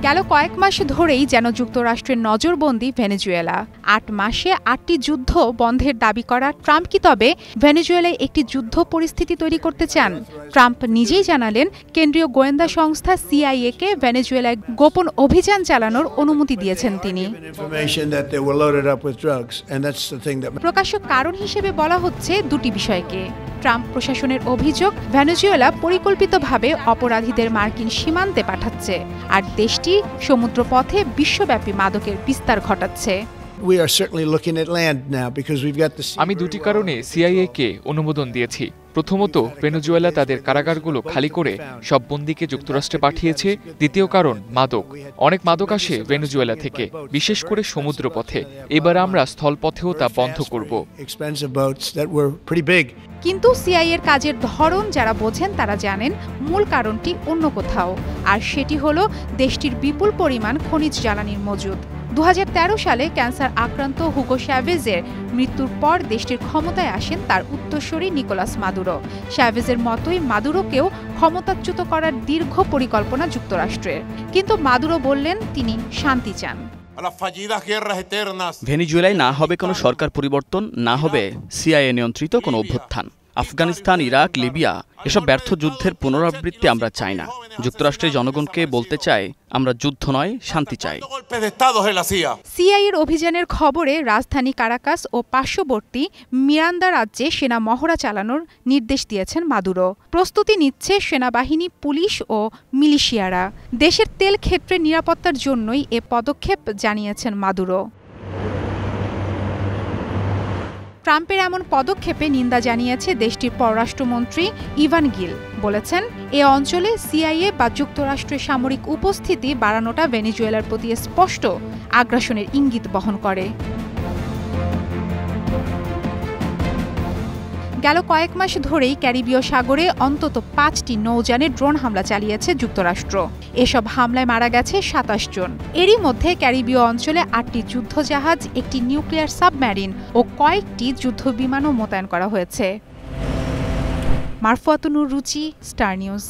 গেল কয়েক মাস ধরেই যেন যুক্তরাষ্ট্রের নজরবন্দি ভেনেজুয়েলা। ৮ মাসে ৮টি যুদ্ধ বন্ধের দাবি করা ট্রাম্প কি তবে ভেনেজুয়েলায় একটি যুদ্ধ পরিস্থিতি তৈরি করতে চান? ট্রাম্প নিজেই জানালেন কেন্দ্রীয় গোয়েন্দা সংস্থা সিআইএ-কে ভেনেজুয়েলায় গোপন অভিযান চালানোর অনুমতি দিয়েছেন তিনি। প্রকাশ্য কারণ হিসেবে বলা হচ্ছে দুটি বিষয়কে। ট্রাম্প প্রশাসনের অভিযোগ, ভেনেজুয়েলা পরিকল্পিতভাবে অপরাধীদের মার্কিন সীমান্তে পাঠাচ্ছে আর দেশটি সমুদ্রপথে বিশ্বব্যাপী মাদকের বিস্তার ঘটাচ্ছে। আমি দুটি কারণে সিআইএ-কে অনুমোদন দিয়েছি। প্রথমত, ভেনেজুয়েলা তাদের কারাগারগুলো খালি করে সব বন্দীকে যুক্তরাষ্ট্রে পাঠিয়েছে। দ্বিতীয় কারণ, মাদক। অনেক মাদক আসে ভেনেজুয়েলা থেকে, বিশেষ করে সমুদ্রপথে। এবার আমরা স্থলপথেও তা বন্ধ করব। কিন্তু সিআইএর কাজের ধরন যারা বোঝেন তারা জানেন মূল কারণটি অন্য কোথাও, আর সেটি হলো দেশটির বিপুল পরিমাণ খনিজ জ্বালানির মজুদ। 2013 সালে ক্যান্সার আক্রান্ত হুগো চ্যাভেজের মৃত্যুর পর দেশটির ক্ষমতায় আসেন তার উত্তরসূরি নিকোলাস মাদুরো। চ্যাভেজের মতোই মাদুরোকেও ক্ষমতাচ্যুত করার দীর্ঘ পরিকল্পনা যুক্তরাষ্ট্রের, কিন্তু মাদুরো বললেন তিনি শান্তি চান। ভেনেজুয়েলায় না হবে কোনো সরকার পরিবর্তন, না হবে সিআইএ নিয়ন্ত্রিত কোনো অভ্যুত্থান। আফগানিস্তান, ইরাক, লিবিয়া এসব ব্যর্থ যুদ্ধের পুনরাবৃত্তি আমরা চাই না। যুক্তরাষ্ট্রের জনগণকে বলতে চাই, আমরা যুদ্ধ নয়, শান্তি চাই। সিআইএর অভিযানের খবরে রাজধানী কারাকাস ও পার্শ্ববর্তী মিরান্দা রাজ্যে সেনা মহড়া চালানোর নির্দেশ দিয়েছেন মাদুরো। প্রস্তুতি নিচ্ছে সেনাবাহিনী, পুলিশ ও মিলিশিয়ারা। দেশের তেল ক্ষেত্রের নিরাপত্তার জন্যই এ পদক্ষেপ জানিয়েছেন মাদুরো। ট্রাম্পের এমন পদক্ষেপে নিন্দা জানিয়েছে দেশটির পররাষ্ট্রমন্ত্রী ইভান গিল। বলেছেন, এ অঞ্চলে সিআইএ বা যুক্তরাষ্ট্রের সামরিক উপস্থিতি বাড়ানোটা ভেনেজুয়েলার প্রতি স্পষ্ট আগ্রাসনের ইঙ্গিত বহন করে। গেল কয়েক মাস ধরেই ক্যারিবীয় সাগরে অন্তত 5টি নৌযানে ড্রোন হামলা চালিয়েছে যুক্তরাষ্ট্র। এসব হামলায় মারা গেছে 27 জন। এরই মধ্যে ক্যারিবীয় অঞ্চলে 8টি যুদ্ধজাহাজ, একটি নিউক্লিয়ার সাবমেরিন ও কয়েকটি যুদ্ধবিমানও মোতায়েন করা হয়েছে। মারফুয়াতুন রুচি, স্টার নিউজ।